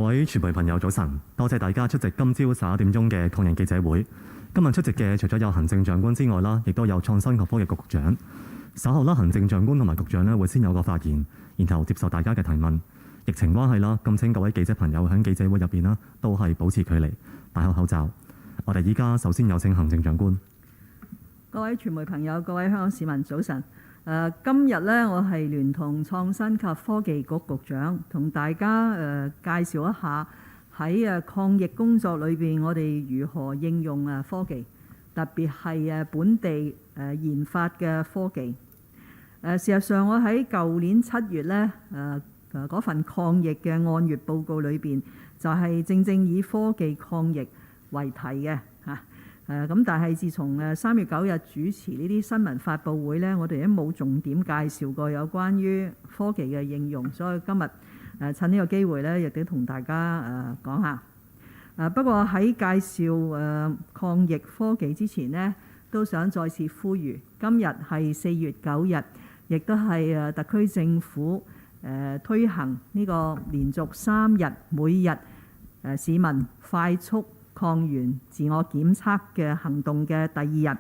各位傳媒朋友早晨，多謝大家出席今朝11點鐘嘅抗疫記者會。今日出席嘅除咗有行政長官之外啦，亦都有創新及科技局局長。稍後啦，行政長官同埋局長咧會先有個發言，然後接受大家嘅提問。疫情關係啦，咁請各位記者朋友喺記者會入邊啦，都係保持距離，戴好口罩。我哋依家首先有請行政長官。各位傳媒朋友、各位香港市民早晨。今日呢，我係聯同創新及科技局局長同大家介紹一下喺抗疫工作裏邊，我哋如何應用科技，特別係本地研發嘅科技。事實上，我喺舊年7月呢嗰份抗疫嘅按月報告裏邊，就係正正以科技抗疫為題嘅嚇。咁但係自從3月9日主持呢啲新聞發佈會呢，我哋都冇重點介紹過有關於科技嘅應用，所以今日趁呢個機會呢，亦都同大家講下。不過喺介紹抗疫科技之前呢，都想再次呼籲，今日係4月9日，亦都係特區政府推行呢個連續3日每日市民快速抗原自我檢測嘅行動嘅第2日。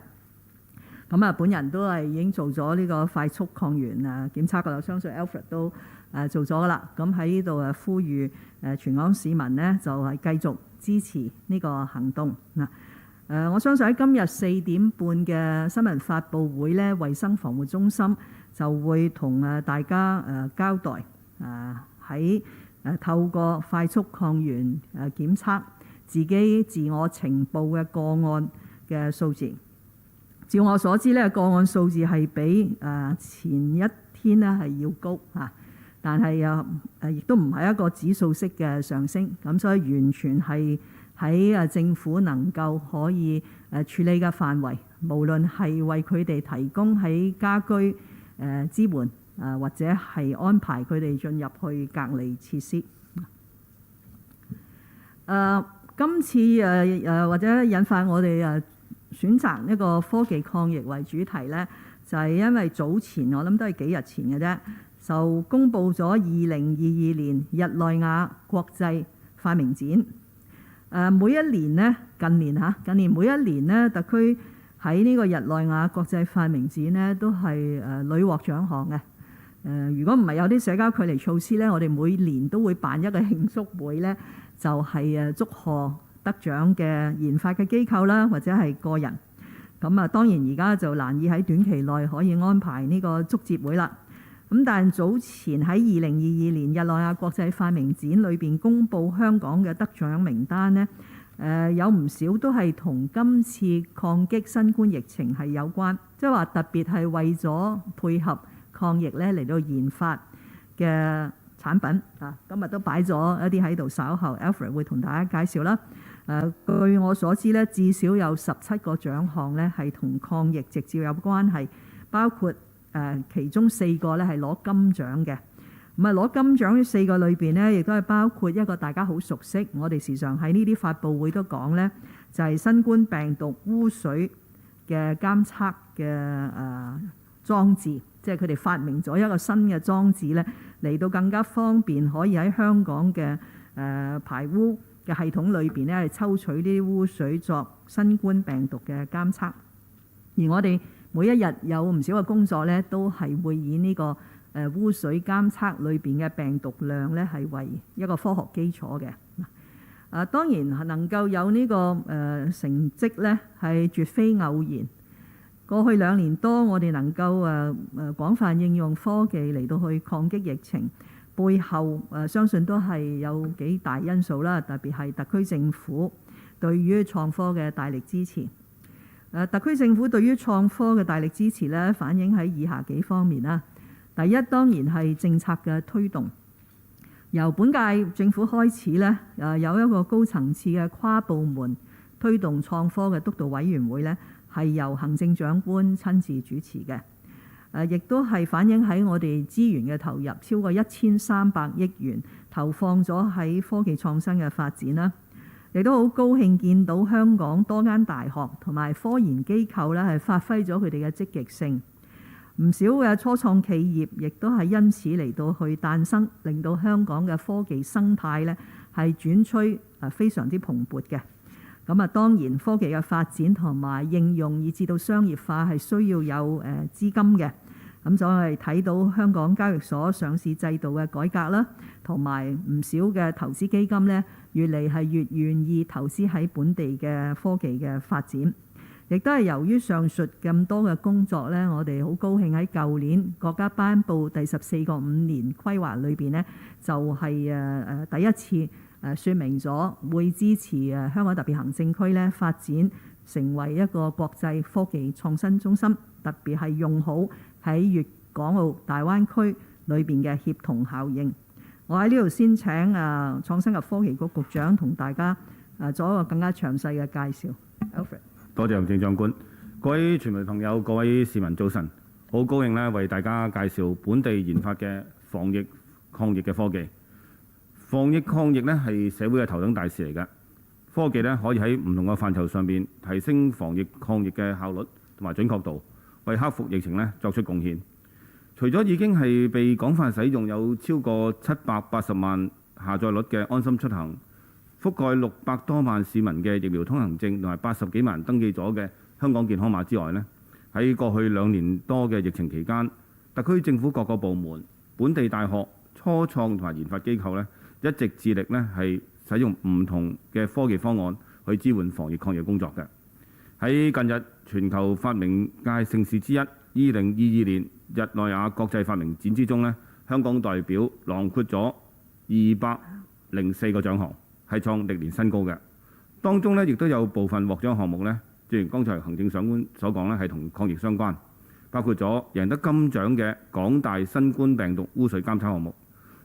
咁本人都係已經做咗呢個快速抗原檢測㗎啦，相信 Alfred 都做咗㗎啦。咁喺呢度呼籲全港市民呢，就係繼續支持呢個行動嗱。我相信喺今日4點半嘅新聞發佈會呢，衛生防護中心就會同大家交代喺透過快速抗原檢測自己自我呈報嘅個案嘅數字。照我所知呢，個案數字係比前一天呢係要高嚇，但係亦都唔係一個指數式嘅上升，咁所以完全係喺政府能夠可以處理嘅範圍，無論係為佢哋提供喺家居支援或者係安排佢哋進入去隔離設施。今次或者引發我哋選擇一個科技抗疫為主題呢，就係因為早前我諗都係幾日前嘅啫，就公布咗2022年日內瓦國際發明展。每一年呢，近年每一年呢，特區喺呢個日內瓦國際發明展呢，都係屢獲獎項嘅。如果唔係有啲社交距離措施呢，我哋每年都會辦一個慶祝會呢，就係祝賀得獎嘅研發嘅機構啦，或者係個人。咁當然而家就難以喺短期內可以安排呢個祝捷會啦。咁但早前喺2022年日內瓦國際發明展裏邊公布香港嘅得獎名單呢，有唔少都係同今次抗擊新冠疫情係有關，即係話特別係為咗配合抗疫咧嚟到研發嘅產品啊。今日都擺咗一啲喺度，稍後 Alfred 會同大家介紹啦。據我所知咧，至少有17個獎項咧係同抗疫直接有關係，包括其中4個咧係攞金獎嘅。咁攞金獎呢4個裏邊呢，亦都係包括一個大家好熟悉，我哋時常喺呢啲發佈會都講呢，就係新冠病毒污水嘅監測嘅裝置，即係佢哋發明咗一個新嘅裝置呢，嚟到更加方便可以喺香港嘅排污嘅系統裏邊呢，係抽取呢啲污水作新冠病毒嘅監測。而我哋每一日有唔少嘅工作呢，都係會以呢個污水監測裏邊嘅病毒量呢，係為一個科學基礎嘅。當然能夠有呢個成績呢，係絕非偶然。過去2年多，我哋能夠廣泛應用科技嚟到去抗擊疫情，背後相信都係有幾大因素啦，特別係特區政府對於創科嘅大力支持。特區政府對於創科嘅大力支持呢，反映喺以下幾方面啦。第一，當然係政策嘅推動。由本屆政府開始呢，有一個高層次嘅跨部門推動創科嘅督導委員會呢，係由行政長官親自主持嘅。亦都係反映喺我哋資源嘅投入，超過1300億元投放咗喺科技創新嘅發展啦。亦都好高興見到香港多間大學同埋科研機構呢，係發揮咗佢哋嘅積極性。唔少嘅初創企業亦都係因此嚟到去誕生，令到香港嘅科技生態呢係轉趨非常之蓬勃嘅。咁當然科技嘅發展同埋應用以至到商業化係需要有資金嘅。咁所以睇到香港交易所上市制度嘅改革啦，同埋唔少嘅投資基金呢，越嚟係越願意投資喺本地嘅科技嘅發展。亦都係由於上述咁多嘅工作呢，我哋好高興喺舊年國家頒布第14個5年規劃裏邊呢，就係第一次説明咗會支持香港特別行政區呢發展成為一個國際科技創新中心，特別係用好喺粵港澳大灣區裏邊嘅協同效應。我喺呢度先請創新及科技局局長同大家做一個更加詳細嘅介紹。Alfred。多謝行政長官，各位傳媒朋友、各位市民早晨，好高興咧為大家介紹本地研發嘅防疫抗疫嘅科技。防疫抗疫咧係社會嘅頭等大事嚟嘅，科技咧可以喺唔同嘅範疇上邊提升防疫抗疫嘅效率同埋準確度，為克服疫情咧作出貢獻。除咗已經係被廣泛使用有超過780萬下載率嘅安心出行，覆蓋600多萬市民嘅疫苗通行證同埋80幾萬人登記咗嘅香港健康碼之外呢，喺過去2年多嘅疫情期間，特區政府各個部門、本地大學、初創同埋研發機構呢，一直致力呢係使用唔同嘅科技方案去支援防疫抗疫工作嘅。喺近日全球發明界盛事之一2022年日內瓦國際發明展之中呢，香港代表囊括咗204個獎項，係創歷年新高嘅。當中呢，亦都有部分獲獎項目呢，正如剛才行政長官所講呢，係同抗疫相關，包括咗贏得金獎嘅港大新冠病毒污水監測項目。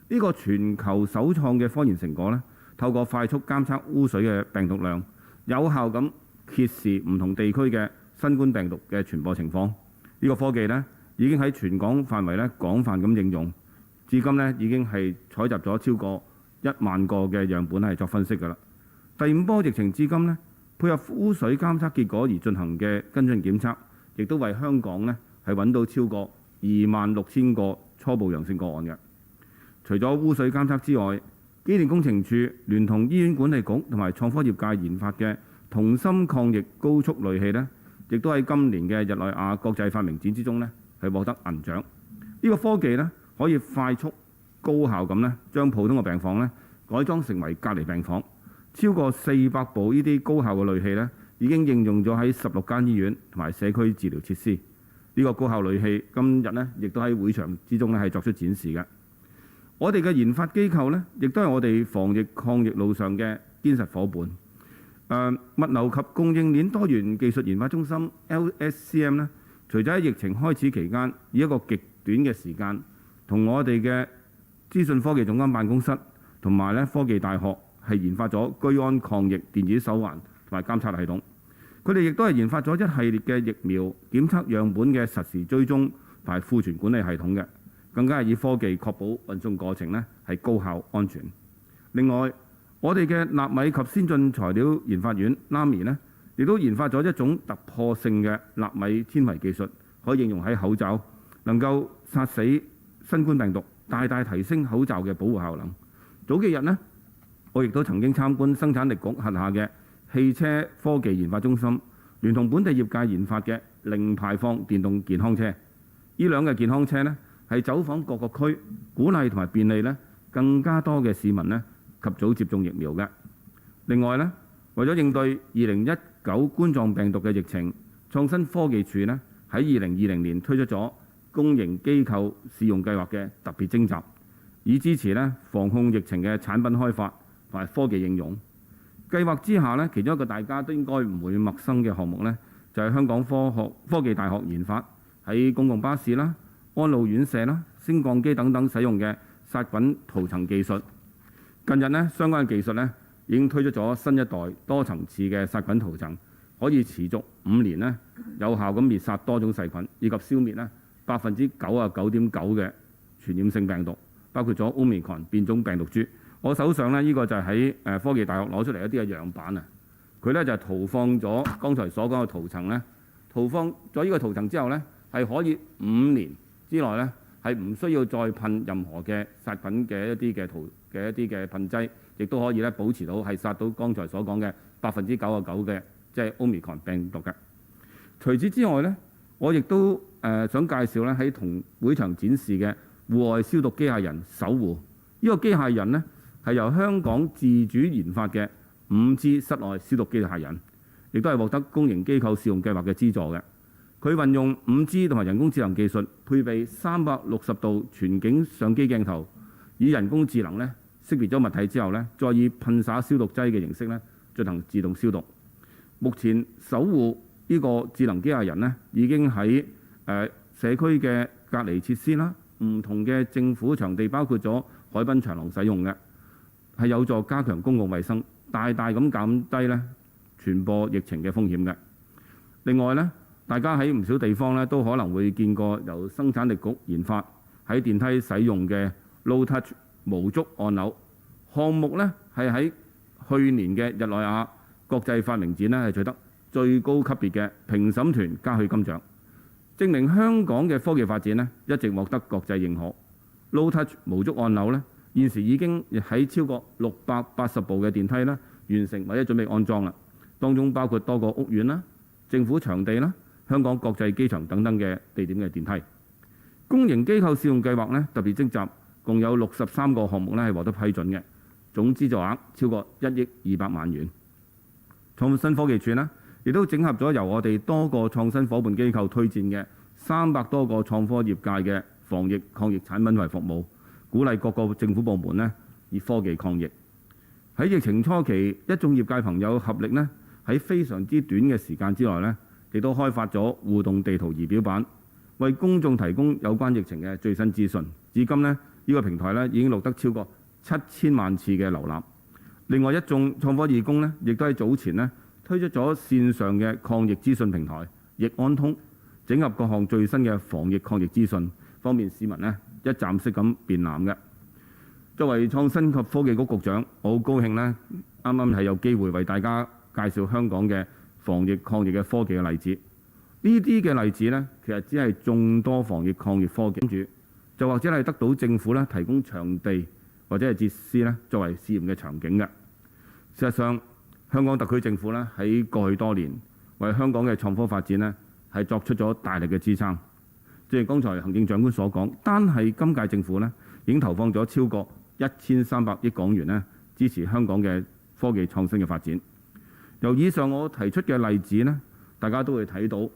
呢個全球首創嘅科研成果呢，透過快速監測污水嘅病毒量，有效咁揭示唔同地區嘅新冠病毒嘅傳播情況。呢個科技呢，已經喺全港範圍呢廣泛咁應用，至今呢，已經係採集咗超過1萬個嘅樣本係作分析㗎啦。第5波疫情至今呢，配合污水監測結果而進行嘅跟進檢測，亦都為香港呢係揾到超過26000個初步陽性個案嘅。除咗污水監測之外，機電工程署聯同醫院管理局同埋創科業界研發嘅同心抗疫高速濾器呢，亦都喺今年嘅日內瓦國際發明展之中呢係獲得銀獎。呢個科技呢，可以快速高效咁咧，將普通嘅病房咧改裝成為隔離病房。超過400部呢啲高效嘅濾器咧，已經應用咗喺16間醫院同埋社區治療設施。呢個高效濾器今日咧，亦都喺會場之中咧係作出展示嘅。我哋嘅研發機構咧，亦都係我哋防疫抗疫路上嘅堅實伙伴。物流及供應鏈多元技術研發中心 LSCM 咧，除咗喺疫情開始期間以一個極短嘅時間，同我哋嘅資訊科技總監辦公室同埋咧科技大學係研發咗居安抗疫電子手環同埋監測系統。佢哋亦都係研發咗一系列嘅疫苗檢測樣本嘅實時追蹤同埋庫存管理系統嘅，更加係以科技確保運送過程咧係高效安全。另外，我哋嘅納米及先進材料研發院 NAMI 呢，亦都研發咗一種突破性嘅納米纖維技術，可以應用喺口罩，能夠殺死新冠病毒，大大提升口罩嘅保護效能。早幾日呢，我亦都曾經參觀生產力局轄下嘅汽車科技研發中心，聯同本地業界研發嘅零排放電動健康車。呢輛嘅健康車呢，係走訪各個區，鼓勵同埋便利呢更加多嘅市民呢及早接種疫苗嘅。另外呢，為咗應對2019冠狀病毒嘅疫情，創新科技署呢喺2020年推出咗公營機構試用計劃嘅特別徵集，以支持呢防控疫情嘅產品開發同埋科技應用。計劃之下呢，其中一個大家都應該唔會陌生嘅項目呢，就係香港科技大學研發喺公共巴士啦、安老院舍啦、升降機等等使用嘅殺菌塗層技術。近日呢，相關嘅技術呢已經推出咗新一代多層次嘅殺菌塗層，可以持續5年呢有效咁滅殺多種細菌，以及消滅呢99.9%嘅傳染性病毒，包括咗 Omicron 變種病毒株。我手上呢個就係喺科技大學攞出嚟一啲嘅樣板啊，佢呢就塗放咗剛才所講嘅塗層呢，塗放咗呢個塗層之後呢，係可以5年之內呢係唔需要再噴任何嘅殺菌嘅一啲嘅噴劑，亦都可以咧保持到係殺到剛才所講嘅99%嘅即係 Omicron 病毒嘅。除此之外咧，我亦都想介紹咧喺同會場展示嘅戶外消毒機械人守護。呢個機械人呢，係由香港自主研發嘅5G 室內消毒機械人，亦都係獲得公營機構試用計劃嘅資助嘅。佢運用5G 同埋人工智能技術，配備360度全景相機鏡頭，以人工智能咧識別咗物體之後咧，再以噴灑消毒劑嘅形式咧進行自動消毒。目前守護呢個智能機械人呢，已經喺社區嘅隔離設施啦、唔同嘅政府場地，包括咗海濱長廊使用嘅，係有助加強公共衛生，大大咁減低咧傳播疫情嘅風險嘅。另外咧，大家喺唔少地方咧都可能會見過由生產力局研發喺電梯使用嘅 Low Touch 無觸按鈕項目咧，係喺去年嘅日內瓦國際發明展咧係取得最高級別嘅評審團嘉許金獎，證明香港嘅科技發展咧一直獲得國際認可。Low Touch 無觸按鈕咧現時已經喺超過680部嘅電梯咧完成或者準備安裝啦，當中包括多個屋苑啦、政府場地啦、香港國際機場等等嘅地點嘅電梯。公營機構試用計劃咧特別徵集，共有63個項目咧係獲得批准嘅，總資助額超過1億200萬元。創新科技署呢亦都整合咗由我哋多個創新夥伴機構推薦嘅300多個創科業界嘅防疫抗疫產品同埋服務，鼓勵各個政府部門呢以科技抗疫。喺疫情初期，一眾業界朋友合力呢喺非常之短嘅時間之內呢，亦都開發咗互動地圖儀表板，為公眾提供有關疫情嘅最新資訊。至今呢，呢個平台呢已經錄得超過7000萬次嘅瀏覽。另外一眾創科義工呢，亦都喺早前呢推出咗線上嘅抗疫資訊平台疫安通，整合各項最新嘅防疫抗疫資訊，方便市民呢一站式咁便覽嘅。作為創新及科技局局長，我好高興呢啱啱係有機會為大家介紹香港嘅防疫抗疫嘅科技嘅例子。呢啲嘅例子呢，其實只係眾多防疫抗疫科技，跟住就或者係得到政府呢提供場地或者係設施呢作為試驗嘅場景嘅。事實上，香港特區政府呢喺過去多年為香港嘅創科發展呢係作出咗大力嘅支撐。正如剛才行政長官所講，單係今屆政府呢已經投放咗超過1300億港元呢支持香港嘅科技創新嘅發展。由以上我提出嘅例子呢，大家都會睇到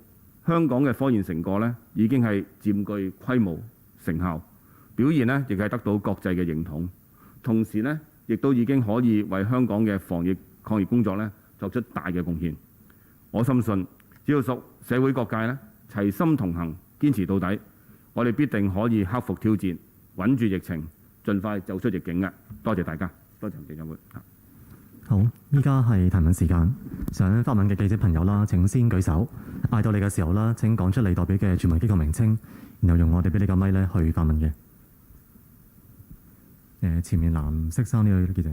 香港嘅科研成果呢已經係佔據規模成效，表現呢亦係得到國際嘅認同，同時呢亦都已經可以為香港嘅防疫抗疫工作呢作出大嘅貢獻。我深信，只要屬社會各界呢齊心同行，堅持到底，我哋必定可以克服挑戰，穩住疫情，盡快走出逆境嘅。多謝大家，多謝行政長官。好，依家係提問時間，想發問嘅記者朋友啦，請先舉手，嗌到你嘅時候啦，請講出你代表嘅傳媒機構名稱，然後用我哋俾你個咪咧去發問嘅。前面藍色衫呢個記者。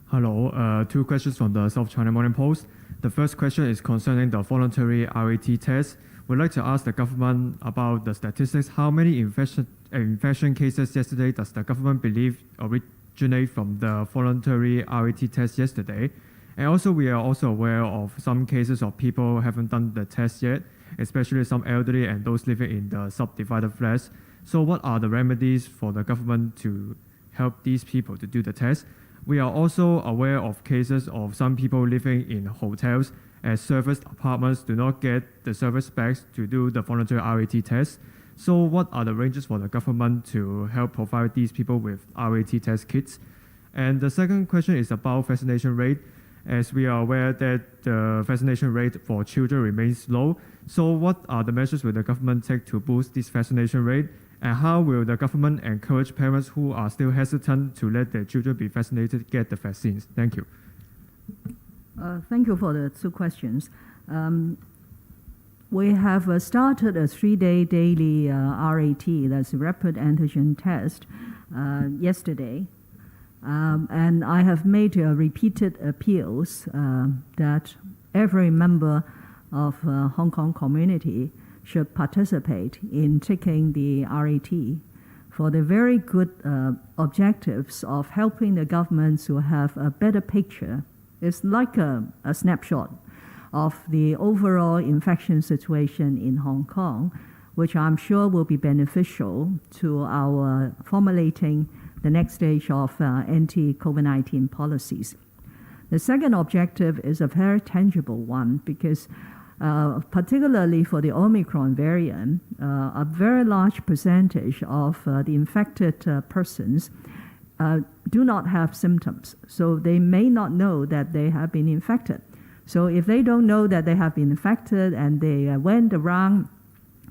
Hello, two questions from the South China Morning Post. The first question is concerning the voluntary RAT test. We'd like to ask the government about the statistics. How many infection cases yesterday does the government believe originate from the voluntary RAT test yesterday? And also, we are also aware of some cases of people who haven't done the test yet, especially some elderly and those living in the subdivided flats. So what are the remedies for the government to help these people to do the test? We are also aware of cases of some people living in hotels as serviced apartments do not get the service bags to do the voluntary RAT test. So what are the ranges for the government to help provide these people with RAT test kits? And the second question is about vaccination rate. As we are aware that the vaccination rate for children remains low. So what are the measures will the government take to boost this vaccination rate? And how will the government encourage parents who are still hesitant to let their children be vaccinated get the vaccines? Thank you. Thank you for the two questions. We have started a 3-day daily RAT, that's rapid antigen test, yesterday. And I have made repeated appeals that every member of Hong Kong community should participate in taking the RAT for the very good objectives of helping the government to have a better picture. It's like a snapshot of the overall infection situation in Hong Kong, which I'm sure will be beneficial to our formulating the next stage of anti-COVID-19 policies. The second objective is a very tangible one because particularly for the Omicron variant, a very large percentage of the infected persons do not have symptoms. So they may not know that they have been infected. So if they don't know that they have been infected and they went around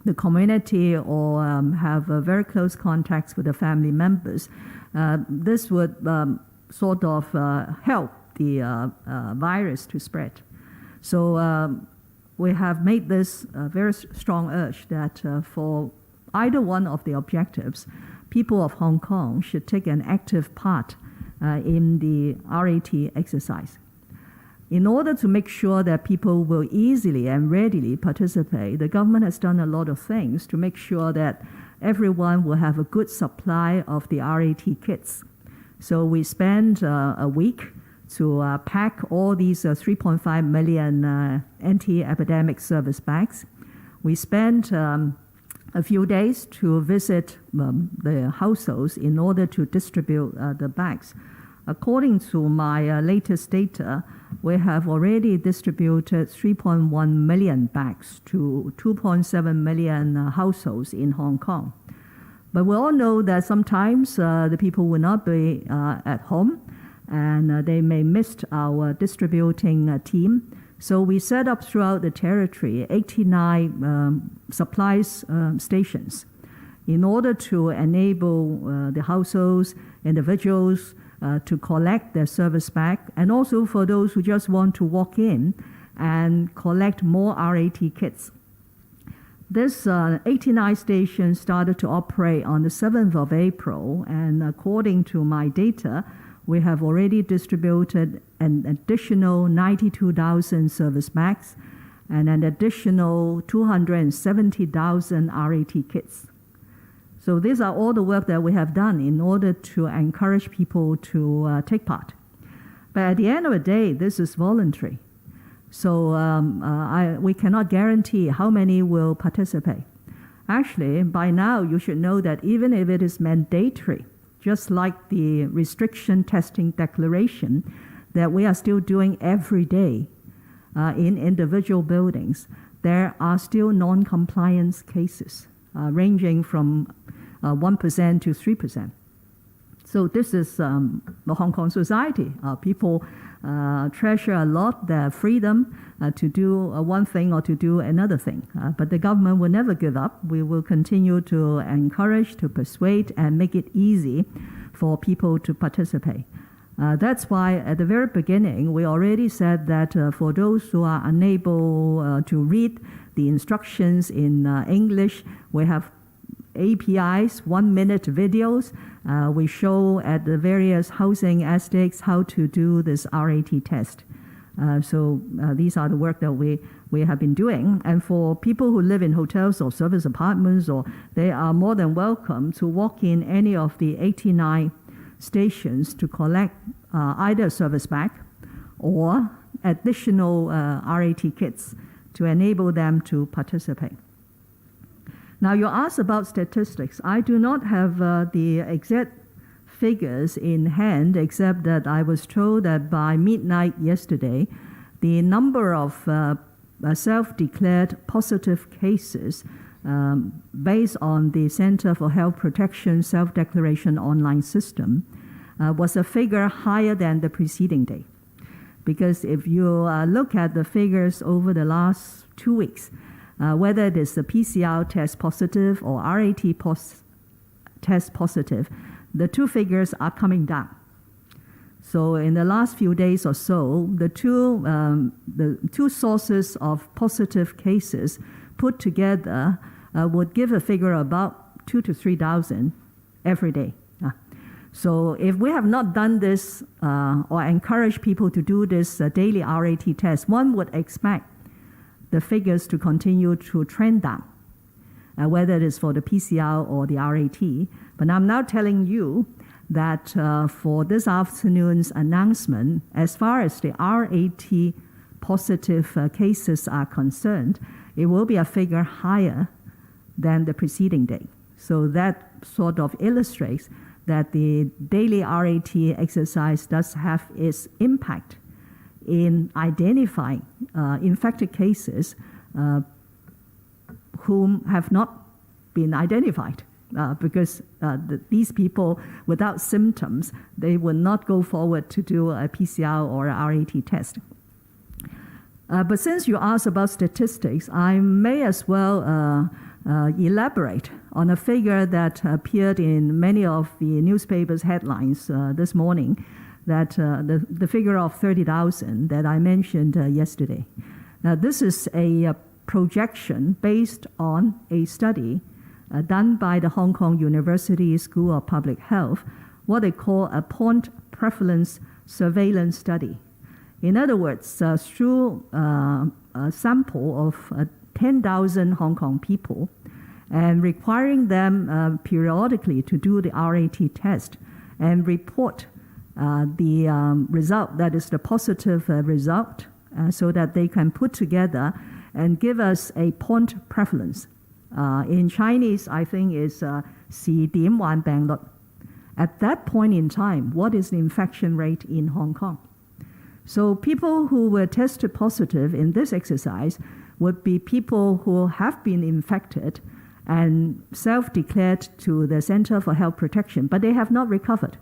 the community or have very close contacts with the family members, this would sort of help the virus to spread. So we have made this a very strong urge that for either one of the objectives, people of Hong Kong should take an active part in the RAT exercise. In order to make sure that people will easily and readily participate, the government has done a lot of things to make sure that everyone will have a good supply of the RAT kits. So we spent a week to pack all these 3.5 million anti-epidemic service bags. We spent a few days to visit the households in order to distribute the bags. According to my latest data, we have already distributed 3.1 million bags to 2.7 million households in Hong Kong. But we all know that sometimes the people will not be at home and they may miss our distributing team. So we set up throughout the territory 89 supplies stations in order to enable the households, individuals, to collect their service bag, and also for those who just want to walk in and collect more RAT kits. This 89 stations started to operate on the 7th of April, and according to my data, we have already distributed an additional 92,000 service bags and an additional 270,000 RAT kits. So these are all the work that we have done in order to encourage people to take part. But at the end of the day, this is voluntary. So we cannot guarantee how many will participate. Actually, by now, you should know that even if it is mandatory, just like the restriction testing declaration that we are still doing every day in individual buildings, there are still non-compliance cases ranging from 1% to 3%. So this is the Hong Kong society. People treasure a lot their freedom to do one thing or to do another thing. But the government will never give up. We will continue to encourage, to persuade, and make it easy for people to participate. That's why at the very beginning, we already said that for those who are unable to read the instructions in English, we have APIs, 1-minute videos. We show at the various housing estates how to do this RAT test. So these are the work that we have been doing. And for people who live in hotels or service apartments, or they are more than welcome to walk in any of the 89 stations to collect either a service bag or additional RAT kits to enable them to participate. Now, you asked about statistics. I do not have the exact figures in hand, except that I was told that by midnight yesterday, the number of self-declared positive cases based on the Center for Health Protection self-declaration online system was a figure higher than the preceding day. Because if you look at the figures over the last 2 weeks, whether it is the PCR test positive or RAT test positive, the two figures are coming down. So in the last few days or so, the two sources of positive cases put together would give a figure about 2,000 to 3,000 every day. So if we have not done this or encouraged people to do this daily RAT test, one would expect the figures to continue to trend down, whether it is for the PCR or the RAT. But I'm now telling you that for this afternoon's announcement, as far as the RAT positive cases are concerned, it will be a figure higher than the preceding day. So that sort of illustrates that the daily RAT exercise does have its impact in identifying infected cases whom have not been identified. Because these people without symptoms, they will not go forward to do a PCR or a RAT test. But since you asked about statistics, I may as well elaborate on a figure that appeared in many of the newspapers' headlines this morning, that the figure of 30,000 that I mentioned yesterday. Now, this is a projection based on a study done by the Hong Kong University School of Public Health, what they call a point prevalence surveillance study. In other words, through a sample of 10,000 Hong Kong people and requiring them periodically to do the RAT test and report the result, that is the positive result, so that they can put together and give us a point prevalence. In Chinese, I think is 時點患病率. At that point in time, what is the infection rate in Hong Kong? So people who were tested positive in this exercise would be people who have been infected and self-declared to the Center for Health Protection, but they have not recovered.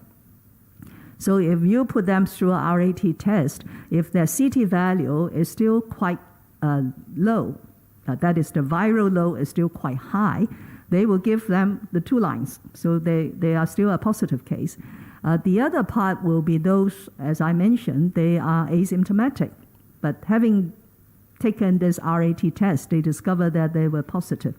So if you put them through a RAT test, if their CT value is still quite low, that is, the viral load is still quite high, they will give them the 2 lines. So they are still a positive case. The other part will be those, as I mentioned, they are asymptomatic. But having taken this RAT test, they discovered that they were positive.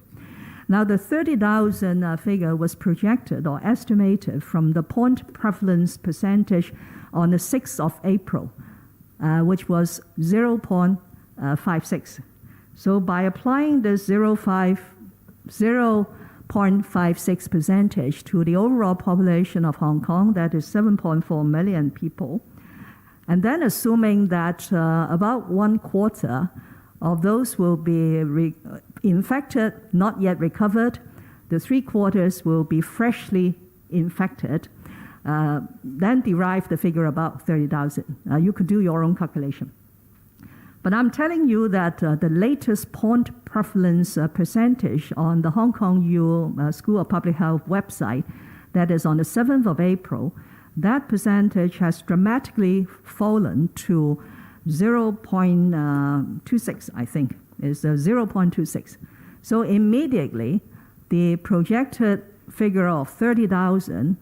Now, the 30,000 figure was projected or estimated from the point prevalence percentage on the 6th of April, which was 0.56. So by applying this 0.56 percentage to the overall population of Hong Kong, that is 7.4 million people, and then assuming that about 1/4 of those will be infected, not yet recovered, the 3/4 will be freshly infected, then derive the figure about 30,000. You could do your own calculation. But I'm telling you that the latest point prevalence percentage on the Hong Kong U School of Public Health website, that is on the 7th of April, that percentage has dramatically fallen to 0.26, I think. It's 0.26. So immediately, the projected figure of 30,000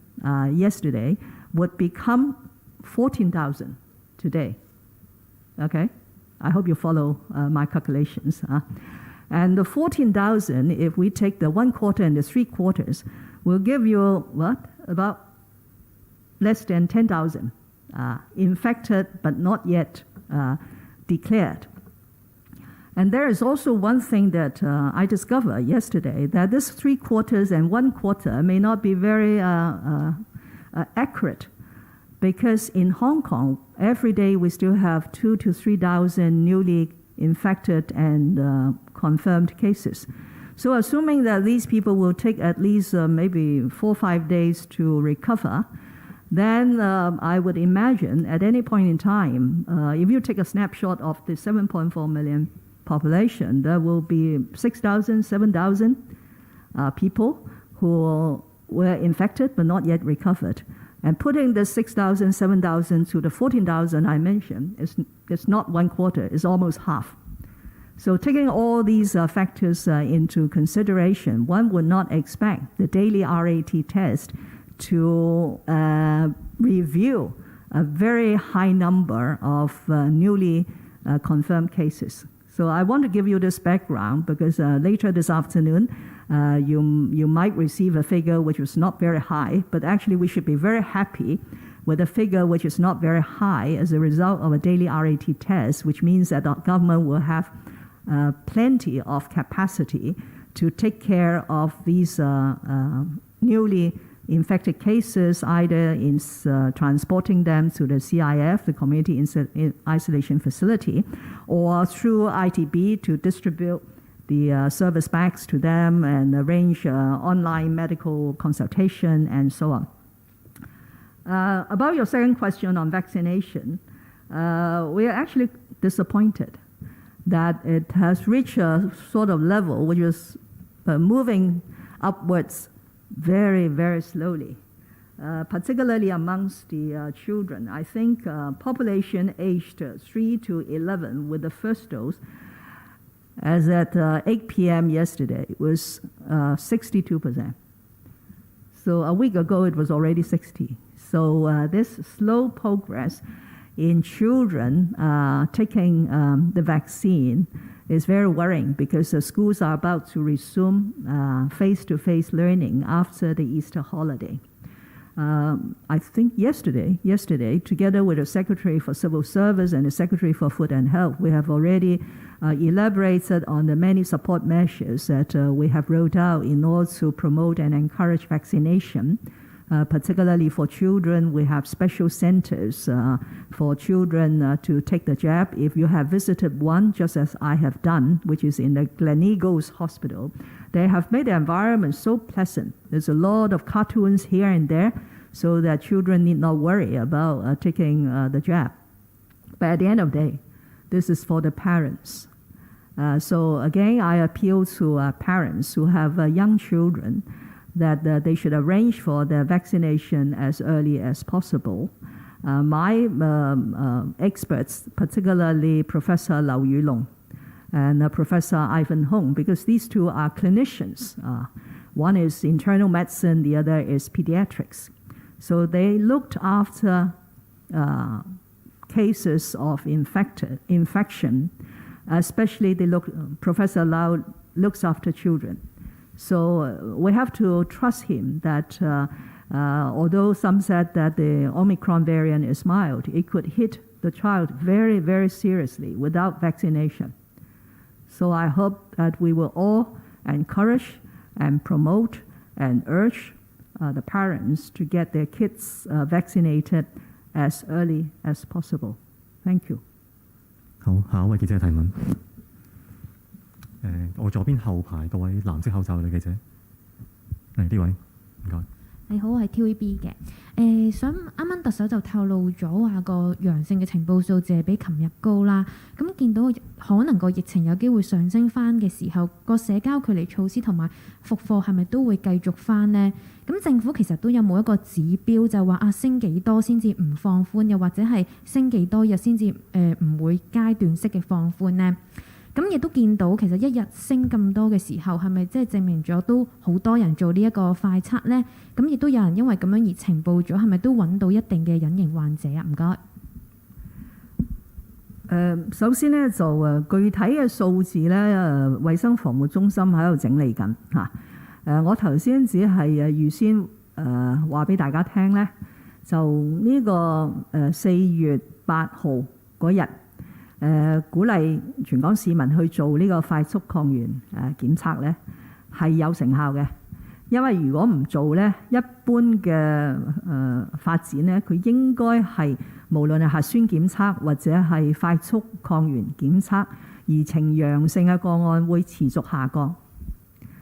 yesterday would become 14,000 today. Okay? I hope you follow my calculations. And the 14,000, if we take the 1/4 and the 3/4, will give you what? About less than 10,000 infected but not yet declared. And there is also one thing that I discovered yesterday, that this 3/4 and 1/4 may not be very accurate, because in Hong Kong, every day we still have 2,000 to 3,000 newly infected and confirmed cases. So assuming that these people will take at least maybe 4 or 5 days to recover, then I would imagine at any point in time, if you take a snapshot of the 7.4 million population, there will be 6,000, 7,000 people who were infected but not yet recovered. And putting the 6,000, 7,000 to the 14,000 I mentioned is not 1/4, it's almost half. So taking all these factors into consideration, one would not expect the daily RAT test to review a very high number of newly confirmed cases. So I want to give you this background because later this afternoon, you might receive a figure which is not very high, but actually we should be very happy with a figure which is not very high as a result of a daily RAT test, which means that the government will have plenty of capacity to take care of these newly infected cases, either in transporting them to the CIF, the Community Isolation Facility, or through ITB to distribute the service bags to them and arrange online medical consultation and so on. About your second question on vaccination, we are actually disappointed that it has reached a sort of level which is moving upwards very, very slowly, particularly amongst the children. I think population aged 3 to 11 with the first dose, as at 8 p.m. yesterday, was 62%. So a week ago it was already 60. So this slow progress in children taking the vaccine is very worrying because the schools are about to resume face-to-face learning after the Easter holiday. I think yesterday, together with the Secretary for Civil Service and the Secretary for Food and Health, we have already elaborated on the many support measures that we have rolled out in order to promote and encourage vaccination. Particularly for children, we have special centers for children to take the jab. If you have visited one, just as I have done, which is in the Gleneagles Hospital, they have made the environment so pleasant. There's a lot of cartoons here and there so that children need not worry about taking the jab. But at the end of the day, this is for the parents. So again, I appeal to parents who have young children that they should arrange for their vaccination as early as possible. My experts, particularly Professor Lau Yulong and Professor Ivan Hong, because these two are clinicians. One is internal medicine, the other is pediatrics. So they looked after cases of infection, especially Professor Lau looks after children. So we have to trust him that although some said that the Omicron variant is mild, it could hit the child very, very seriously without vaccination. So I hope that we will all encourage and promote and urge the parents to get their kids vaccinated as early as possible. Thank you. 好，下一位記者提問。我左邊後排嗰位藍色口罩嘅女記者，呢位，唔該。你好，我係 TVB 嘅。想啱啱特首就透露咗話個陽性嘅呈報數字係比琴日高啦。咁見到可能個疫情有機會上升翻嘅時候，個社交距離措施同埋復課係咪都會繼續翻呢？咁政府其實都有冇一個指標，就話升幾多先至唔放寬，又或者係升幾多日先至唔會階段式嘅放寬呢？咁亦都見到其實一日升咁多嘅時候，係咪即係證明咗都好多人做呢一個快測呢？咁亦都有人因為咁樣而呈報咗，係咪都揾到一定嘅隱形患者啊？唔該。首先呢，就具體嘅數字呢，衛生防護中心喺度整理緊嚇。我頭先只係預先話俾大家聽呢，就呢個4月8號嗰日。鼓勵全港市民去做呢個快速抗原檢測呢，係有成效嘅。因為如果唔做呢，一般嘅發展呢，佢應該係無論係核酸檢測或者係快速抗原檢測而呈陽性嘅個案會持續下降。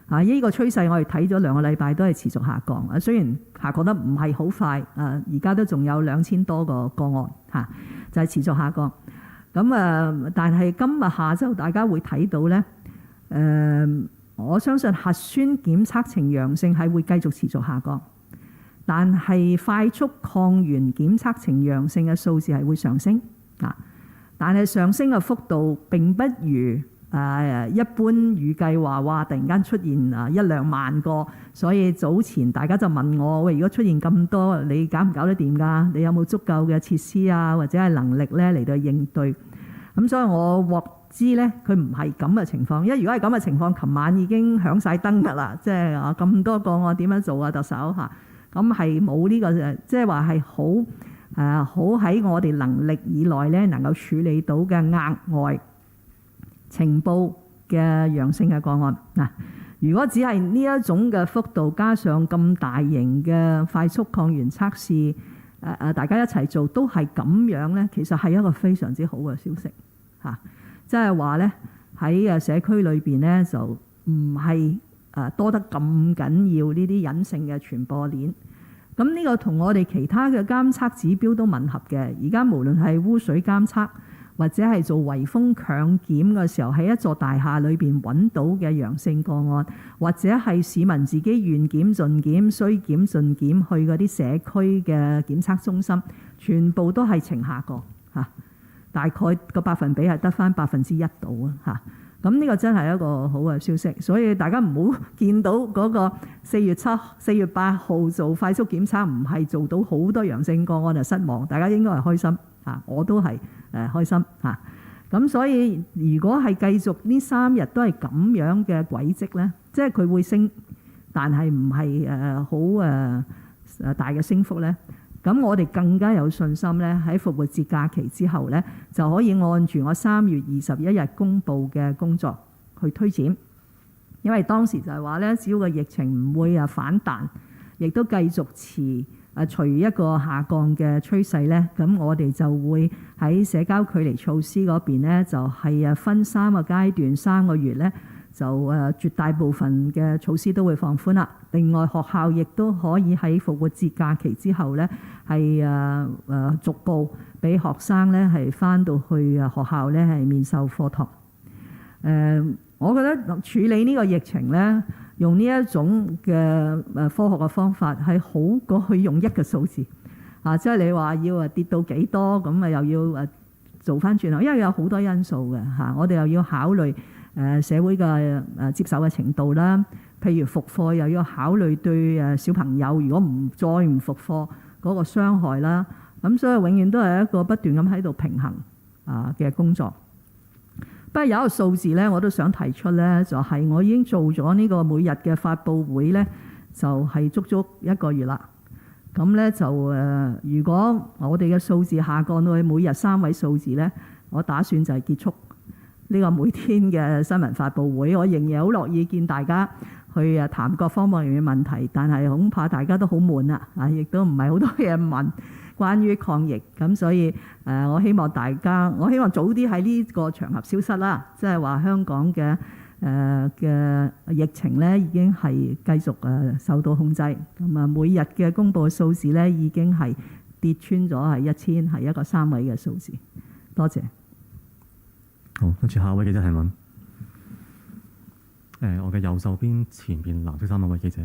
呢個趨勢我哋睇咗2個禮拜都係持續下降。雖然下降得唔係好快，而家都仲有2000多個個案就係持續下降。咁但係今日下晝大家會睇到呢，我相信核酸檢測呈陽性係會繼續持續下降，但係快速抗原檢測呈陽性嘅數字係會上升但係上升嘅幅度並不如一般預計話突然間出現1-2萬個，所以早前大家就問我：喂，如果出現咁多，你搞唔搞得掂㗎？你有冇足夠嘅設施啊，或者係能力咧嚟到應對？咁所以我獲知咧，佢唔係咁嘅情況。因為如果係咁嘅情況，琴晚已經響晒燈㗎啦，即係咁多個案點樣做啊，特首嚇？咁係冇呢個即係話係好喺我哋能力以內咧，能夠處理到嘅額外呈報嘅陽性嘅個案如果只係呢一種嘅幅度，加上咁大型嘅快速抗原測試，大家一齊做都係咁樣呢，其實係一個非常之好嘅消息嚇。即係話呢，喺社區裏邊呢，就唔係多得咁緊要呢啲隱性嘅傳播鏈。咁呢個同我哋其他嘅監測指標都吻合嘅。而家無論係污水監測，或者係做圍封強檢嘅時候，喺一座大廈裏邊揾到嘅陽性個案，或者係市民自己願檢盡檢、需檢盡檢去嗰啲社區嘅檢測中心，全部都係呈下降嚇，大概個百分比係得返1%度啊嚇。咁呢個真係一個好嘅消息，所以大家唔好見到嗰個4月8號做快速檢測唔係做到好多陽性個案就失望，大家應該係開心嚇，我都係開心嚇。咁所以如果係繼續呢3日都係咁樣嘅軌跡呢，即係佢會升，但係唔係好大嘅升幅呢。咁我哋更加有信心咧，喺復活節假期之後咧，就可以按住我3月21日公佈嘅工作去推展。因為當時就係話咧，只要個疫情唔會反彈，亦都繼續隨一個下降嘅趨勢咧，咁我哋就會喺社交距離措施嗰邊咧，就係分3個階段3個月咧，就絕大部分嘅措施都會放寬啦。另外學校亦都可以喺復活節假期之後咧，係逐步俾學生咧係返到去學校咧係面授課堂。我覺得處理呢個疫情咧，用呢一種嘅科學嘅方法係好過去用1個數字啊！即係你話要跌到幾多咁又要做返轉頭，因為有好多因素嘅嚇，我哋又要考慮社會嘅接受嘅程度啦。譬如復課又要考慮對小朋友，如果再唔復課嗰個傷害啦。咁所以永遠都係一個不斷咁喺度平衡嘅工作。不過有一個數字咧，我都想提出咧，就係我已經做咗呢個每日嘅發佈會咧，就係足足1個月啦。咁咧就如果我哋嘅數字下降到去每日3位數字咧，我打算就係結束呢個每天嘅新聞發佈會。我仍然好樂意見大家去談各方面嘅問題，但係恐怕大家都好悶啦，亦都唔係好多嘢問關於抗疫。咁所以我希望早啲喺呢個場合消失啦，即係話香港嘅疫情咧已經係繼續受到控制。咁啊，每日嘅公佈嘅數字咧已經係跌穿咗係1000，係一個3位嘅數字。多謝。好，跟住下一位記者提問。我嘅右手邊前邊藍色衫嗰位記者。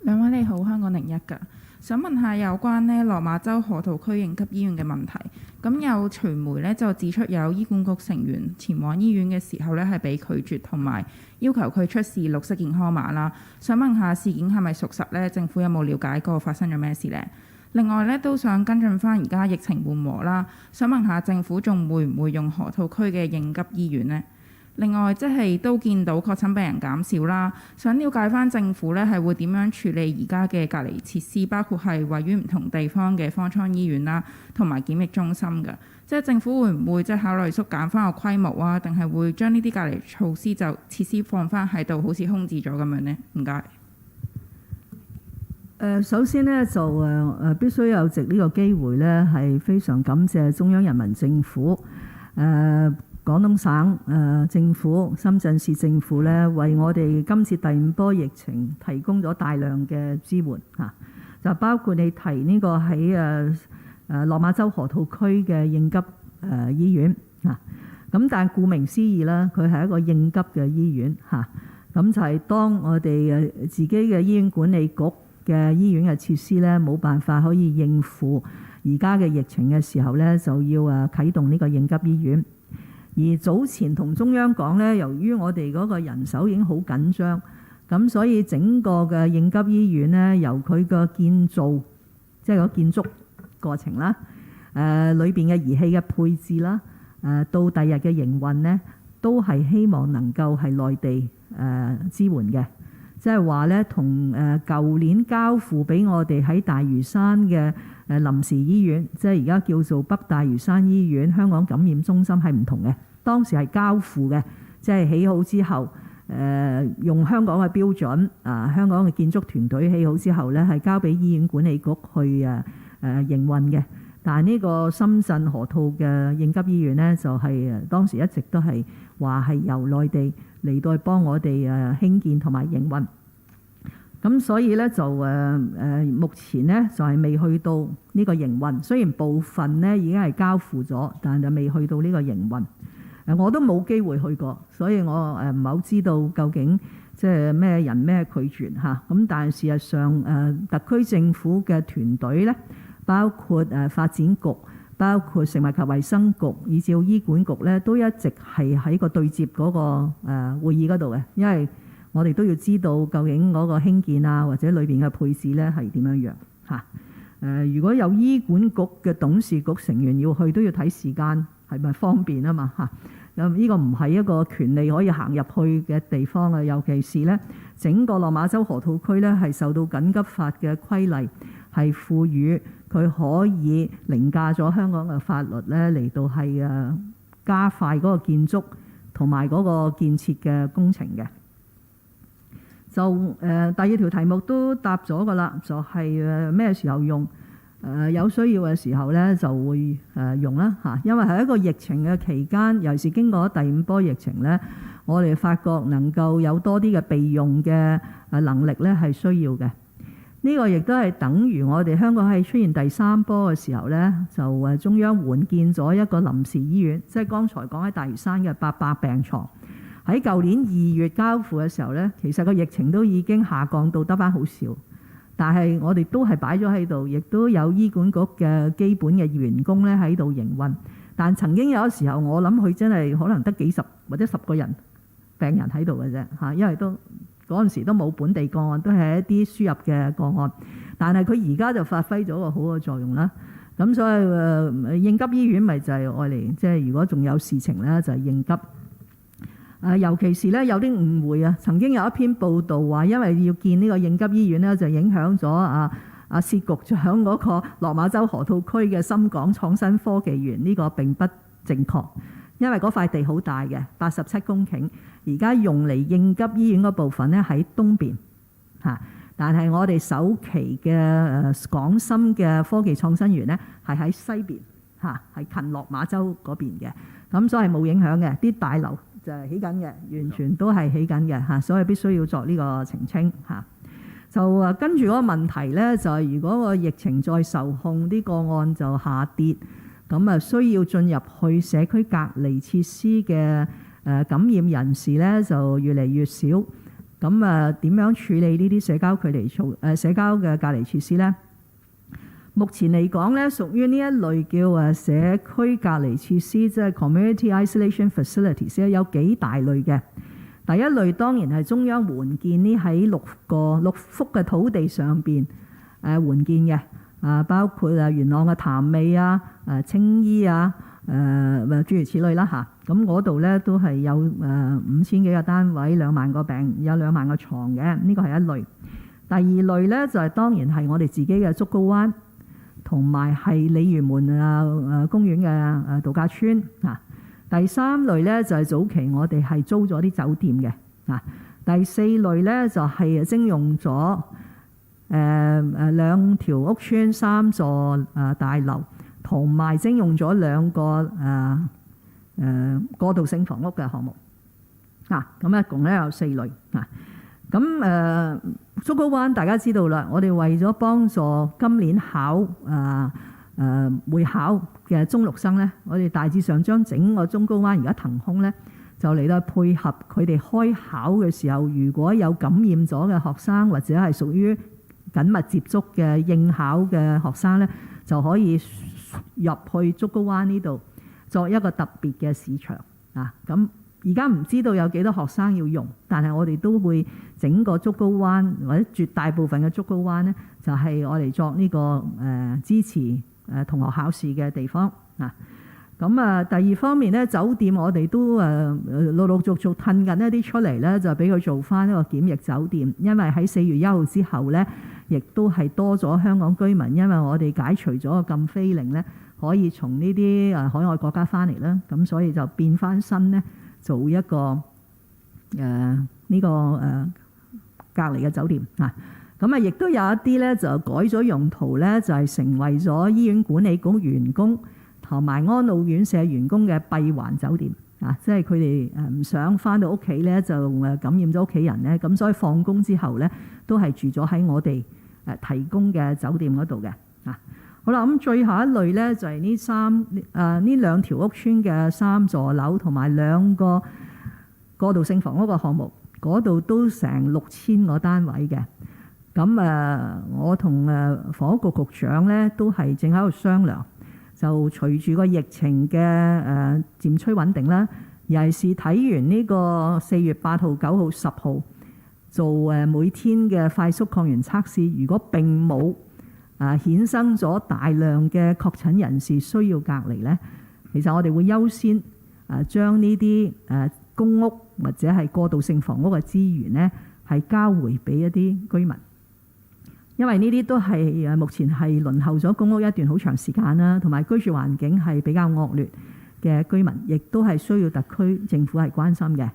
兩位你好，香港01㗎，想問下有關呢落馬洲河套區應急醫院嘅問題。咁有傳媒呢就指出有醫管局成員前往醫院嘅時候呢係被拒絕，同埋要求佢出示綠色健康碼啦。想問下事件係咪屬實呢？政府有冇了解過發生咗咩事呢？另外呢都想跟進翻而家疫情緩和啦，想問下政府仲會唔會用河套區嘅應急醫院呢？另外，即係都見到確診病人減少啦，想了解翻政府咧係會點樣處理而家嘅隔離設施，包括係位於唔同地方嘅方艙醫院啦，同埋檢疫中心嘅。即係政府會唔會即係考慮縮減翻個規模啊？定係會將呢啲隔離措施就設施放翻喺度，好似空置咗咁樣呢？唔該。首先呢，就必須有藉呢個機會呢，係非常感謝中央人民政府廣東省政府、深圳市政府咧，為我哋今次第5波疫情提供咗大量嘅支援嚇，就包括你提呢個喺落馬洲河套區嘅應急醫院嚇。咁但係顧名思義啦，佢係一個應急嘅醫院嚇。咁就係當我哋自己嘅醫院管理局嘅醫院嘅設施咧冇辦法可以應付而家嘅疫情嘅時候咧，就要啟動呢個應急醫院。而早前同中央講咧，由於我哋嗰個人手已經好緊張，咁所以整個嘅應急醫院咧，由佢個建造，即係個建築過程啦，裏邊嘅儀器嘅配置啦，到第日嘅營運咧，都係希望能夠係內地支援嘅，即係話咧同舊年交付俾我哋喺大嶼山嘅臨時醫院，即係而家叫做北大嶼山醫院香港感染中心係唔同嘅。當時係交付嘅，即係起好之後用香港嘅標準香港嘅建築團隊起好之後呢，係交俾醫院管理局去營運嘅。但係呢個深圳河套嘅應急醫院呢，就係當時一直都係話係由內地嚟到幫我哋興建同埋營運。咁所以呢，就目前呢，就係未去到呢個營運，雖然部分呢已經係交付咗，但係未去到呢個營運。我都冇機會去過，所以我唔係好知道究竟即係咩人咩拒絕嚇。咁但係事實上特區政府嘅團隊呢，包括發展局、包括食物及衛生局，以至醫管局呢，都一直係喺個對接嗰個會議嗰度嘅，因為我哋都要知道究竟嗰個興建或者裏邊嘅配置呢係點樣樣嚇。如果有醫管局嘅董事局成員要去，都要睇時間係咪方便啊嘛嚇。呢個唔係一個權利可以行入去嘅地方啊，尤其是呢整個落馬洲河套區呢，係受到緊急法嘅規例係賦予佢可以凌駕咗香港嘅法律呢，嚟到係加快嗰個建築同埋嗰個建設嘅工程嘅。就第二條題目都答咗㗎啦，就係咩時候用？有需要嘅時候呢就會用啦嚇，因為係一個疫情嘅期間，尤其是經過第5波疫情呢，我哋發覺能夠有多啲嘅備用嘅能力呢係需要嘅。呢個亦都係等於我哋香港喺出現第3波嘅時候呢，就中央援建咗一個臨時醫院，即係剛才講喺大嶼山嘅800病床。喺舊年2月交付嘅時候呢，其實個疫情都已經下降到得返好少。但係我哋都係擺咗喺度，亦都有醫管局嘅基本嘅員工咧喺度營運。但曾經有時候，我諗佢真係可能得幾十或者10個人病人喺度嘅啫嚇，因為都嗰陣時都冇本地個案，都係一啲輸入嘅個案。但係佢而家就發揮咗個好嘅作用啦。咁所以應急醫院咪就係愛嚟，即係如果仲有事情咧，就係應急。尤其是咧有啲誤會啊，曾經有一篇報道話，因為要建呢個應急醫院咧，就影響咗薛局長嗰個落馬洲河套區嘅深港創新科技園，呢個並不正確，因為嗰塊地好大嘅87公頃，而家用嚟應急醫院嗰部分咧喺東邊嚇，但係我哋首期嘅港深嘅科技創新園咧係喺西邊嚇，係近落馬洲嗰邊嘅，咁所以冇影響嘅，啲大樓就係起緊嘅，完全都係起緊嘅嚇，所以必須要作呢個澄清嚇。就跟住嗰個問題呢，就係如果個疫情再受控，啲個案就下跌，咁需要進入去社區隔離設施嘅感染人士呢，就越嚟越少。咁點樣處理呢啲社交距離社交嘅隔離設施呢？目前嚟講呢，屬於呢一類叫社區隔離設施，即係 community isolation facilities， 有幾大類嘅。第一類當然係中央援建呢喺6幅嘅土地上邊援建嘅，包括元朗嘅潭尾青衣諸如此類啦嚇。咁嗰度呢都係有5000幾個單位，2萬個有2萬個床嘅，呢個係一類。第二類呢，就係當然係我哋自己嘅竹篙灣，同埋係鯉魚門公園嘅度假村啊。第三類呢，就係早期我哋係租咗啲酒店嘅啊。第四類呢，就係徵用咗2條屋邨3座大樓，同埋徵用咗2個過渡性房屋嘅項目啊。咁一共呢有4類啊。咁竹篙灣大家知道啦，我哋為咗幫助今年會考嘅中六生呢，我哋大致上將整個竹篙灣而家騰空呢，就嚟到配合佢哋開考嘅時候，如果有感染咗嘅學生或者係屬於緊密接觸嘅應考嘅學生呢，就可以入去竹篙灣呢度作一個特別嘅市場啊。咁而家唔知道有幾多學生要用，但係我哋都會整個竹篙灣或者絕大部分嘅竹篙灣呢，就係我哋作呢個支持同學考試嘅地方啊。咁第二方面呢，酒店我哋都陸陸續續褪緊一啲出嚟呢，就俾佢做翻一個檢疫酒店，因為喺4月1號之後呢，亦都係多咗香港居民，因為我哋解除咗個禁飛令呢，可以從呢啲海外國家翻嚟啦，咁所以就變翻身呢，做一個隔離嘅酒店啊。咁啊，亦都有一啲咧就改咗用途咧，就係成為咗醫院管理局員工同埋安老院舍員工嘅閉環酒店啊，即係佢哋唔想翻到屋企咧就感染咗屋企人咧，咁所以放工之後咧都係住咗喺我哋提供嘅酒店嗰度嘅啊。好啦，咁最後一類咧就係呢兩條屋邨嘅3座樓同埋2個過渡性房屋嘅項目，嗰度都成6000個單位嘅。咁我同房屋局局長咧都係正喺度商量，就隨住個疫情嘅漸趨穩定啦，尤其是睇完呢個4月8號、9號、10號做每天嘅快速抗原測試，如果並冇衍生咗大量嘅確診人士需要隔離咧，其實我哋會優先將呢啲公屋或者係過渡性房屋嘅資源咧係交回俾一啲居民。因為呢啲都係目前係輪候咗公屋一段好長時間啦，同埋居住環境係比較惡劣嘅居民，亦都係需要特區政府係關心嘅。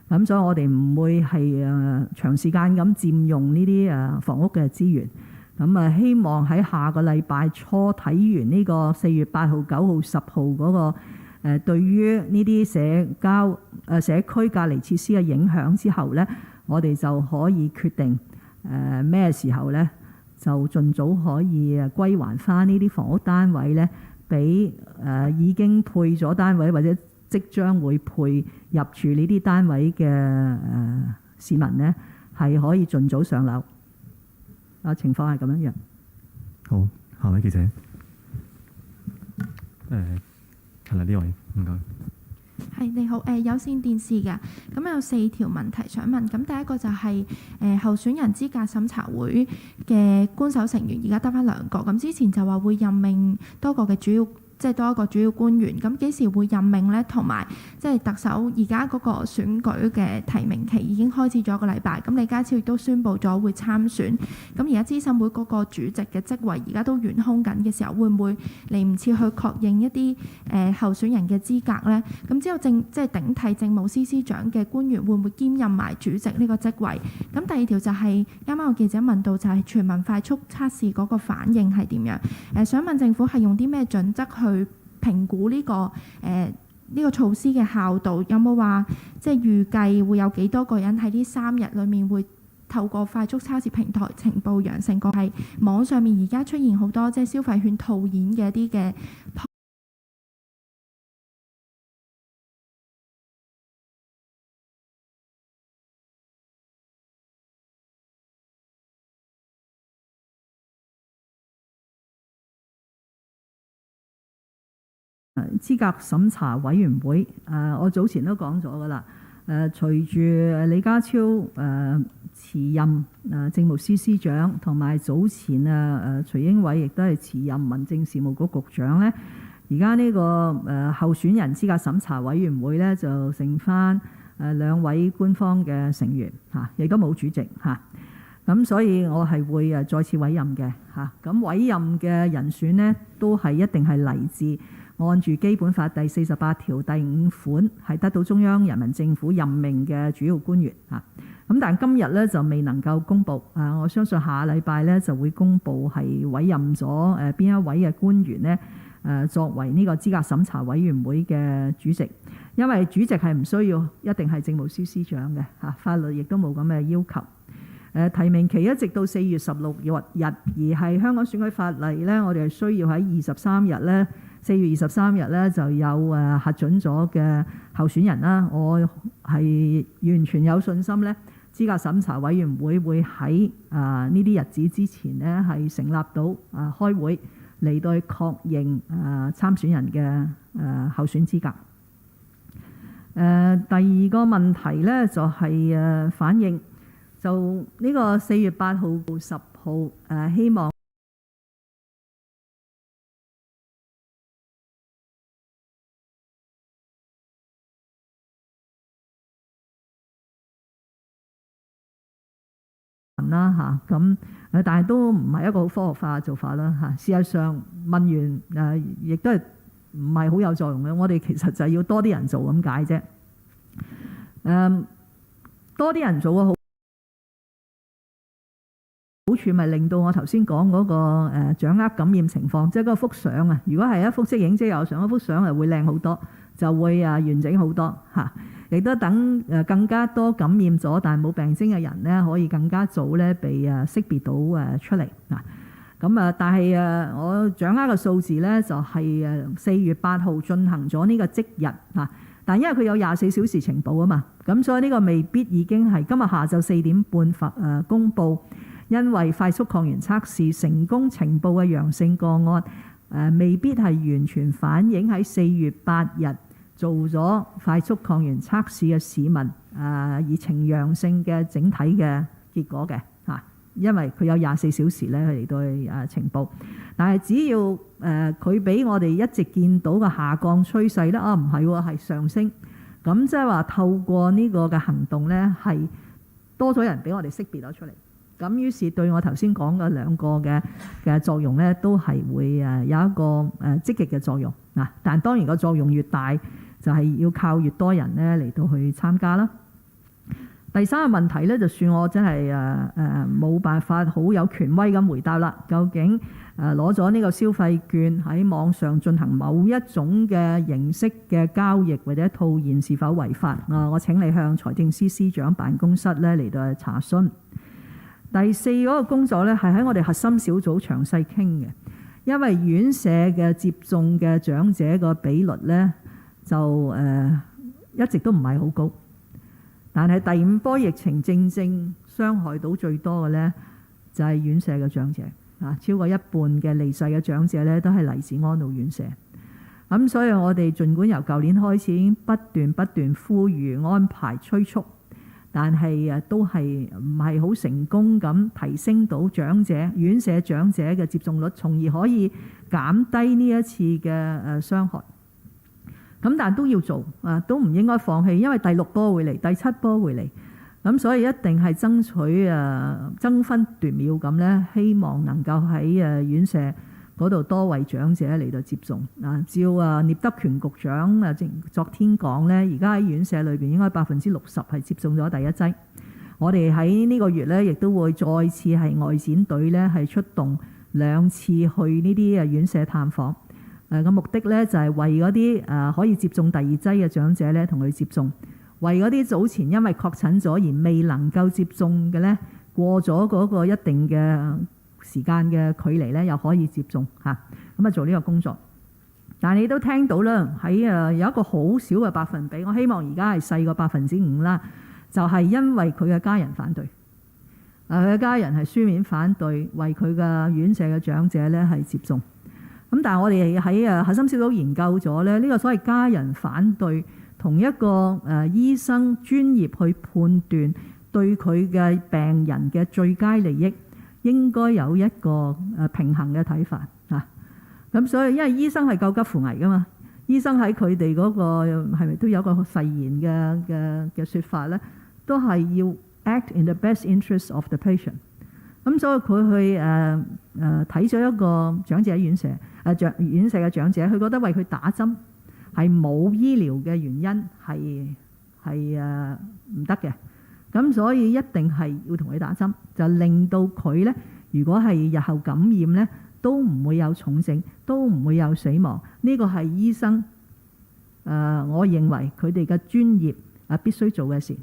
咁所以我哋唔會係長時間咁佔用呢啲房屋嘅資源。咁希望喺下個禮拜初睇完呢個4月8號、9號、10號嗰個對於呢啲社區隔離設施嘅影響之後呢，我哋就可以決定咩時候呢，就盡早可以歸還翻呢啲房屋單位咧，俾已經配咗單位或者即將會配入住呢啲單位嘅市民咧，係可以盡早上樓。情況係咁樣樣。好，下位記者。係啦，呢位唔該。係你好，有線電視嘅，咁有4條問題想問。咁第一個就係候選人資格審查會嘅官守成員，而家得返2個。咁之前就話會任命多個嘅主要，即係多一個主要官員。咁幾時會任命呢？同埋即係特首而家嗰個選舉嘅提名期已經開始咗1個禮拜。咁李家超亦都宣布咗會參選。咁而家資審會嗰個主席嘅職位而家都懸空緊嘅時候，會唔會嚟唔切去確認一啲候選人嘅資格呢？咁之後即係頂替政務司司長嘅官員會唔會兼任埋主席呢個職位？咁第二條就係啱啱個記者問到，就係全民快速測試嗰個反應係點樣？想問政府係用啲咩準則去評估呢個措施嘅效度？有冇話即係預計會有幾多個人喺呢3日裡面會透過快速測試平台呈報陽性？個係網上面而家出現好多即係消費券套現嘅一啲嘅。資格審查委員會，我早前都講咗㗎啦。隨住李家超辭任政務司司長，同埋早前徐英偉亦都係辭任民政事務局局長咧，而家呢個候選人資格審查委員會咧就剩返2位官方嘅成員嚇，亦都冇主席嚇。咁所以我係會再次委任嘅嚇。咁委任嘅人選呢，都係一定係嚟自按住基本法第48條第5款係得到中央人民政府任命嘅主要官員嚇。咁但係今日咧就未能夠公佈我相信下禮拜咧就會公佈係委任咗邊一位嘅官員呢作為呢個資格審查委員會嘅主席，因為主席係唔需要一定係政務司司長嘅嚇，法律亦都冇咁嘅要求。提名期一直到4月16日，而係香港選舉法例呢，我哋係需要喺23日呢，4月23日呢就有核准咗嘅候選人啦。我係完全有信心呢，資格審查委員會會喺呢啲日子之前呢係成立到開會嚟到去確認參選人嘅候選資格。第二個問題呢，就係反映。就呢個4月8號到10號希望啦嚇，咁但係都唔係一個好科學化嘅做法啦嚇。事實上問完亦都係唔係好有作用嘅。我哋其實就係要多啲人做咁解啫。多啲人做個好處，咪令到我頭先講嗰個掌握感染情況，即係嗰幅相啊。如果係一幅即影即有相，嗰幅相係會靚好多，就會完整好多嚇。亦都等更加多感染咗但係冇病徵嘅人咧，可以更加早咧被識別到出嚟嗱。咁但係我掌握嘅數字咧就係4月8號進行咗呢個即日嚇，但因為佢有24小時呈報啊嘛，咁所以呢個未必已經係今日下晝4點半公佈，因為快速抗原測試成功呈報嘅陽性個案未必係完全反映喺4月8日做咗快速抗原測試嘅市民而呈陽性嘅整體嘅結果嘅嚇，因為佢有24小時咧嚟到去呈報，但係只要佢俾我哋一直見到個下降趨勢咧，唔係喎，係上升，咁即係話透過呢個嘅行動咧係多咗人俾我哋識別咗出嚟，咁於是對我頭先講嘅兩個嘅作用咧都係會有一個積極嘅作用嗱，但當然個作用越大，就係要靠越多人咧嚟到去參加啦。第三個問題咧，就算我真係冇辦法好有權威咁回答啦。究竟攞咗呢個消費券喺網上進行某一種嘅形式嘅交易或者套現是否違法？我請你向財政司司長辦公室咧嚟到查詢。第四嗰個工作咧係喺我哋核心小組詳細傾嘅，因為院舍嘅接種嘅長者個比率咧就一直都唔係好高，但係第5波疫情正傷害到最多嘅咧就係院舍嘅長者超過一半嘅離世嘅長者咧都係嚟自安老院舍。咁所以我哋儘管由舊年開始已經不斷呼籲安排催促，但係都係唔係好成功咁提升到院舍長者嘅接種率，從而可以減低呢一次嘅傷害。咁但都要做都唔應該放棄，因為第6波會嚟，第7波會嚟，咁所以一定係爭取爭分奪秒咁咧，希望能夠喺院舍嗰度多為長者嚟到接種照聶德權局長昨天講咧，而家喺院舍裏邊應該60%係接種咗第一劑。我哋喺呢個月咧，亦都會再次係外展隊咧係出動2次去呢啲院舍探訪。個目的咧就係為嗰啲可以接種第2劑嘅長者咧同佢接種，為嗰啲早前因為確診咗而未能夠接種嘅咧，過咗嗰個一定嘅時間嘅距離咧，又可以接種嚇，咁做呢個工作。但係你都聽到啦，喺有一個好少嘅百分比，我希望而家係細過5%啦，就係因為佢嘅家人反對，佢嘅家人係書面反對為佢嘅院舍嘅長者咧係接種。咁但係我哋喺核心小組研究咗咧，呢個所謂家人反對同一個醫生專業去判斷對佢嘅病人嘅最佳利益，應該有一個平衡嘅睇法嚇。咁所以因為醫生係救急扶危噶嘛，醫生喺佢哋嗰個係咪都有個誓言嘅説法咧，都係要 act in the best interest of the patient。咁所以佢去睇咗一個長者院舍院舍嘅長者，佢覺得為佢打針係冇醫療嘅原因係唔得嘅，咁所以一定係要同佢打針，就令到佢咧，如果係日後感染咧，都唔會有重症，都唔會有死亡。呢個係醫生我認為佢哋嘅專業必須做嘅事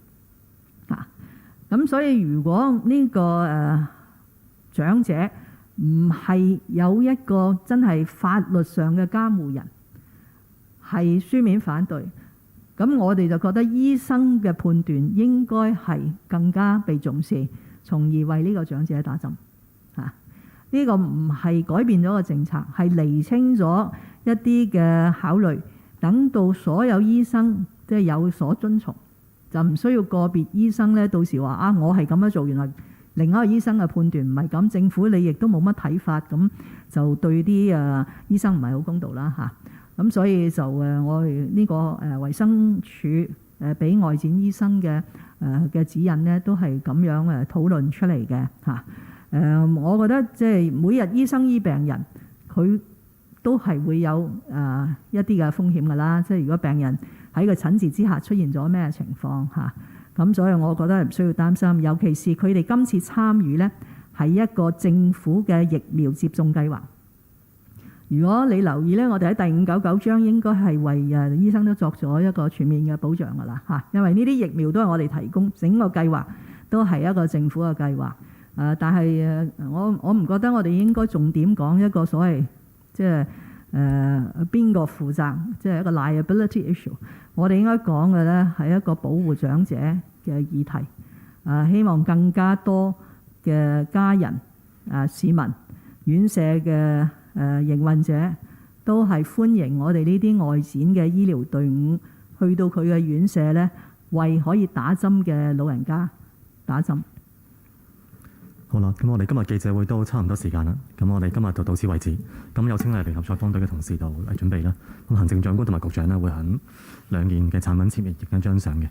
咁所以如果呢個長者唔係有一個真係法律上嘅監護人，係書面反對，咁我哋就覺得醫生嘅判斷應該係更加被重視，從而為呢個長者打針呢個唔係改變咗個政策，係釐清咗一啲嘅考慮，等到所有醫生即係有所遵從，就唔需要個別醫生咧到時話我係咁樣做，原來另一個醫生嘅判斷唔係咁，政府你亦都冇乜睇法，咁就對啲醫生唔係好公道啦咁所以就我哋呢個衛生署俾外展醫生嘅指引呢，都係咁樣討論出嚟嘅我覺得即係每日醫生醫病人，佢都係會有一啲嘅風險㗎啦。即係如果病人喺個診治之下出現咗咩情況咁所以我覺得係唔需要擔心，尤其是佢哋今次參與呢係一個政府嘅疫苗接種計劃。如果你留意呢，我哋喺第599章應該係為醫生都作咗一個全面嘅保障㗎啦嚇，因為呢啲疫苗都係我哋提供，整個計劃都係一個政府嘅計劃。但係我唔覺得我哋應該重點講一個所謂即係邊個負責，即係一個 liability issue。我哋應該講嘅呢係一個保護長者嘅議題。希望更加多嘅家人、市民、院舍嘅營運者都係歡迎我哋呢啲外展嘅醫療隊伍去到佢嘅院舍呢，為可以打針嘅老人家打針。好啦，咁我哋今日記者會都差唔多時間啦，咁我哋今日就到此為止。咁有請嚟聯合採訪隊嘅同事度嚟準備啦。咁行政長官同埋局長呢會喺兩件嘅產品前面影一張相嘅。